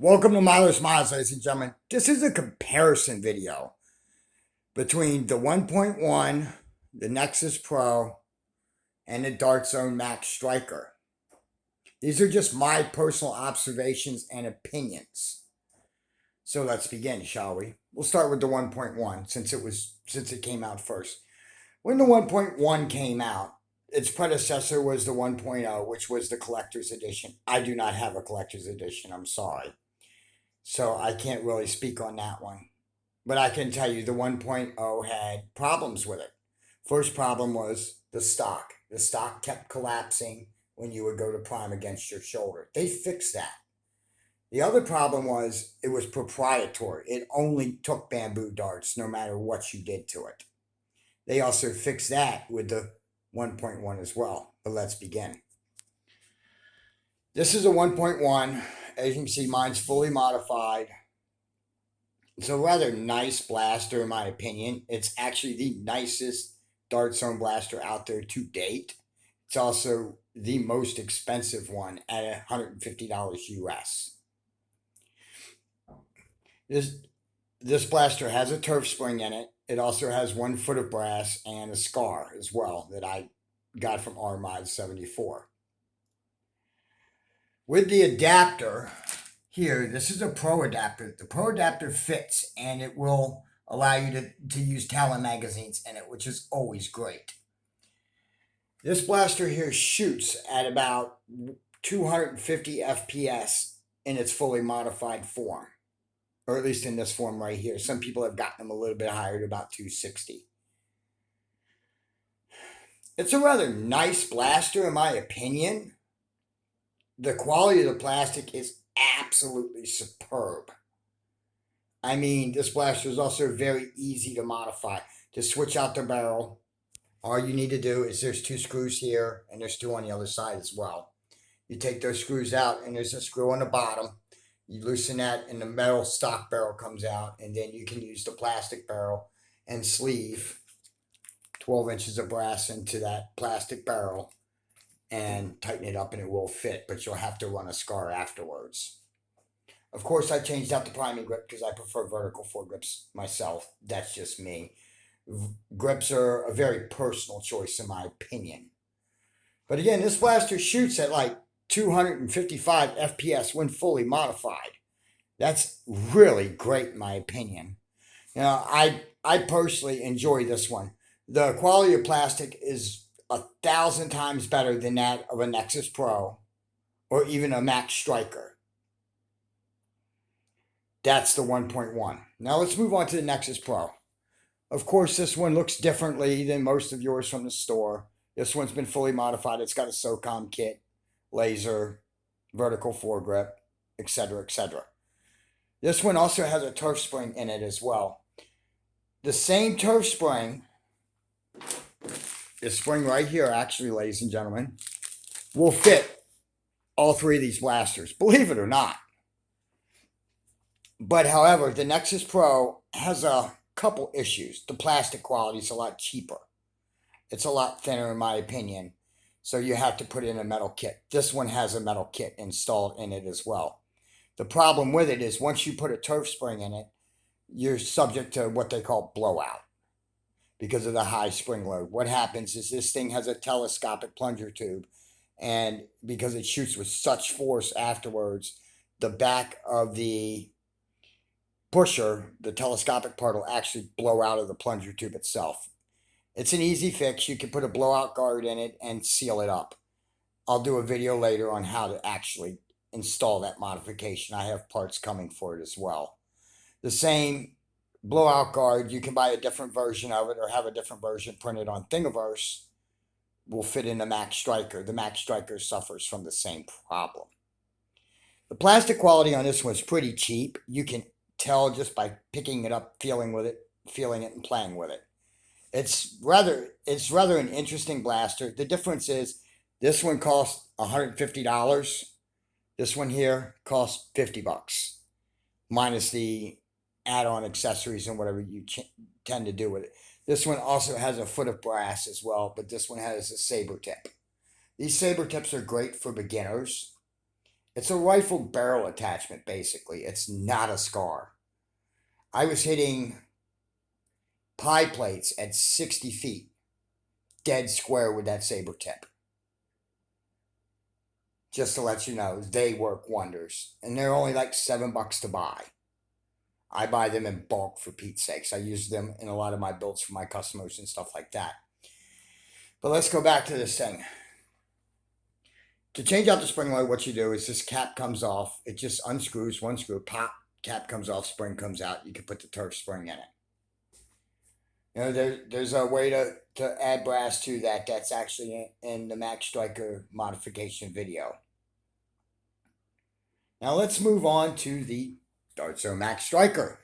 Welcome to Milers Miles, ladies and gentlemen. This is a comparison video between the 1.1, the Nexus Pro, and the Dart Zone Max Stryker. These are just my personal observations and opinions. So let's begin, shall we? We'll start with the 1.1 since it came out first. When the 1.1 came out, its predecessor was the 1.0, which was the collector's edition. I do not have a collector's edition, I'm sorry. So I can't really speak on that one. But I can tell you the 1.0 had problems with it. First problem was the stock. The stock kept collapsing when you would go to prime against your shoulder. They fixed that. The other problem was it was proprietary. It only took bamboo darts no matter what you did to it. They also fixed that with the 1.1 as well. But let's begin. This is a 1.1. As you can see, mine's fully modified. It's a rather nice blaster, in my opinion. It's actually the nicest dart zone blaster out there to date. It's also the most expensive one at $150 US. This blaster has a turf spring in it. It also has 1 foot of brass and a scar as well that I got from Armide 74. With the adapter here, this is a Pro adapter. The Pro adapter fits and it will allow you to use Talon magazines in it, which is always great. This blaster here shoots at about 250 FPS in its fully modified form, or at least in this form right here. Some people have gotten them a little bit higher to about 260. It's a rather nice blaster in my opinion. The quality of the plastic is absolutely superb. I mean, this blaster is also very easy to modify. To switch out the barrel, all you need to do is there's 2 screws here and there's 2 on the other side as well. You take those screws out and there's a screw on the bottom. You loosen that and the metal stock barrel comes out, and then you can use the plastic barrel and sleeve 12 inches of brass into that plastic barrel and tighten it up and it will fit, but you'll have to run a scar afterwards. Of course, I changed out the priming grip because I prefer vertical foregrips myself. That's just me. Grips are a very personal choice in my opinion. But again, this blaster shoots at like 255 FPS when fully modified. That's really great in my opinion. You know, I personally enjoy this one. The quality of plastic is 1,000 times better than that of a Nexus Pro or even a Max Stryker. That's the 1.1. Now let's move on to the Nexus Pro. Of course, this one looks differently than most of yours from the store. This one's been fully modified. It's got a SOCOM kit, laser, vertical foregrip, etc., etc. This one also has a turf spring in it as well. The same turf spring, this spring right here, actually, ladies and gentlemen, will fit all 3 of these blasters, believe it or not. But however, the Nexus Pro has a couple issues. The plastic quality is a lot cheaper. It's a lot thinner in my opinion, so you have to put in a metal kit. This one has a metal kit installed in it as well. The problem with it is once you put a turf spring in it, you're subject to what they call blowout because of the high spring load. What happens is this thing has a telescopic plunger tube, and because it shoots with such force afterwards, the back of the pusher, the telescopic part, will actually blow out of the plunger tube itself. It's an easy fix. You can put a blowout guard in it and seal it up. I'll do a video later on how to actually install that modification. I have parts coming for it as well. The same blowout guard, you can buy a different version of it or have a different version printed on Thingiverse, will fit in the Max Stryker. The Max Stryker suffers from the same problem. The plastic quality on this one's pretty cheap. You can tell just by picking it up, feeling it and playing with it. It's rather an interesting blaster. The difference is this one costs $150. This one here costs $50, minus the add-on accessories and whatever you tend to do with it. This one also has a foot of brass as well, but this one has a saber tip. These saber tips are great for beginners. It's a rifle barrel attachment, basically. It's not a scar. I was hitting pie plates at 60 feet, dead square with that saber tip. Just to let you know, they work wonders. And they're only like $7 to buy. I buy them in bulk for Pete's sakes. I use them in a lot of my builds for my customers and stuff like that. But let's go back to this thing. To change out the spring load, what you do is this cap comes off. It just unscrews, one screw, pop, cap comes off, spring comes out. You can put the turf spring in it. You know, there's a way to add brass to that. That's actually in the Max Stryker modification video. Now let's move on to the Dart Zone Max Stryker.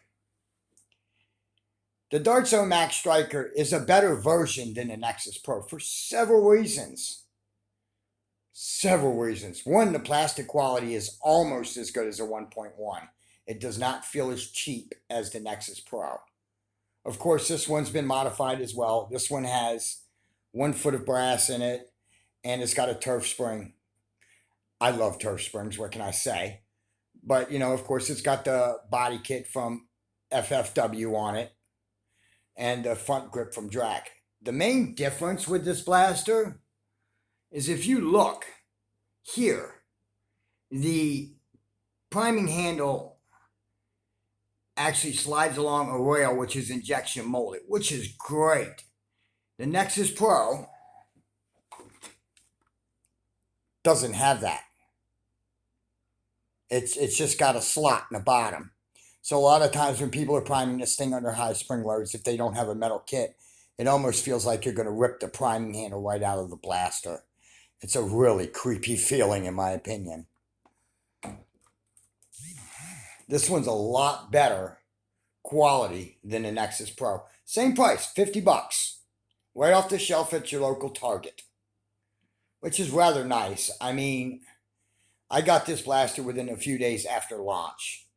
The Dart Zone Max Stryker is a better version than the Nexus Pro for several reasons. Several reasons. One, the plastic quality is almost as good as a 1.1. It does not feel as cheap as the Nexus Pro. Of course, this one's been modified as well. This one has 1 foot of brass in it, and it's got a turf spring. I love turf springs, what can I say? But, you know, of course, it's got the body kit from FFW on it and the front grip from Drac. The main difference with this blaster is if you look here, the priming handle actually slides along a rail which is injection molded, which is great. The Nexus Pro doesn't have that. It's just got a slot in the bottom. So a lot of times when people are priming this thing under high spring loads, if they don't have a metal kit, it almost feels like you're going to rip the priming handle right out of the blaster. It's a really creepy feeling, in my opinion. This one's a lot better quality than the Nexus Pro. Same price, $50. Right off the shelf at your local Target, which is rather nice. I mean, I got this blaster within a few days after launch,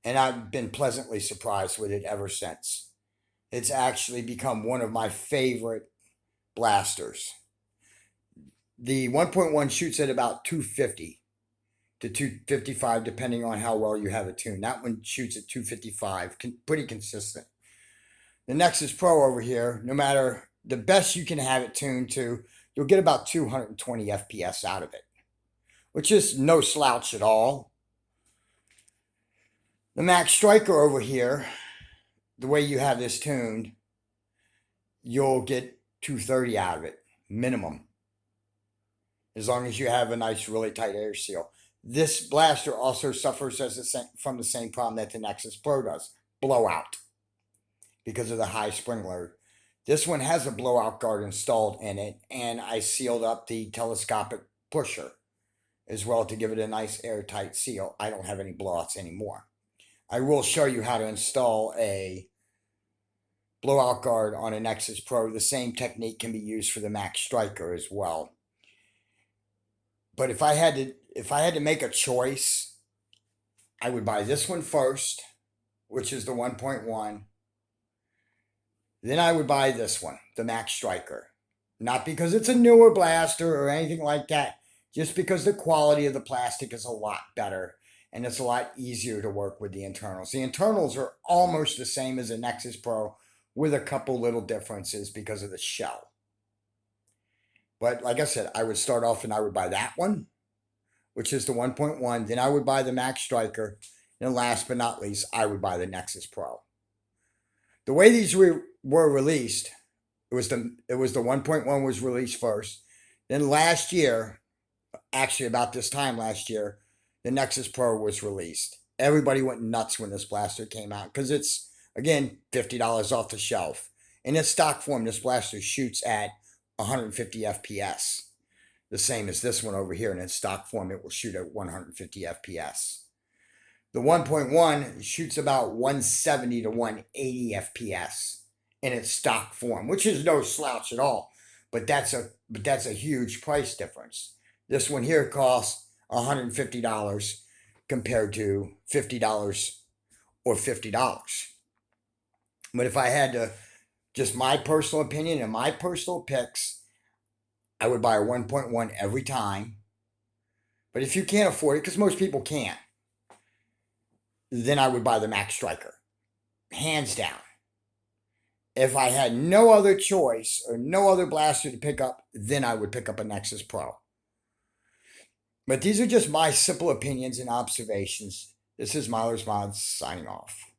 and I've been pleasantly surprised with it ever since. It's actually become one of my favorite blasters. The 1.1 shoots at about 250 to 255, depending on how well you have it tuned. That one shoots at 255, pretty consistent. The Nexus Pro over here, no matter the best you can have it tuned to, you'll get about 220 FPS out of it, which is no slouch at all. The Max Stryker over here, the way you have this tuned, you'll get 230 out of it, minimum, as long as you have a nice, really tight air seal. This blaster also suffers from the same problem that the Nexus Pro does, blowout, because of the high spring load. This one has a blowout guard installed in it, and I sealed up the telescopic pusher as well to give it a nice airtight seal. I don't have any blowouts anymore. I will show you how to install a blowout guard on a Nexus Pro. The same technique can be used for the Max Stryker as well. But if I had to make a choice, I would buy this one first, which is the 1.1. Then I would buy this one, the Max Stryker. Not because it's a newer blaster or anything like that, just because the quality of the plastic is a lot better and it's a lot easier to work with the internals. The internals are almost the same as a Nexus Pro with a couple little differences because of the shell. But like I said, I would start off and I would buy that one, which is the 1.1. Then I would buy the Max Stryker. And last but not least, I would buy the Nexus Pro. The way these were released, it was the 1.1 was released first. Then last year, actually about this time last year, the Nexus Pro was released. Everybody went nuts when this blaster came out because it's, again, $50 off the shelf. In its stock form, this blaster shoots at 150 FPS. The same as this one over here. In its stock form, it will shoot at 150 FPS. The 1.1 shoots about 170 to 180 FPS in its stock form, which is no slouch at all. But that's a huge price difference. This one here costs $150 compared to $50 or $50. But if I had to, just my personal opinion and my personal picks, I would buy a 1.1 every time. But if you can't afford it, because most people can't, then I would buy the Max Stryker. Hands down. If I had no other choice or no other blaster to pick up, then I would pick up a Nexus Pro. But these are just my simple opinions and observations. This is Miller's Mods signing off.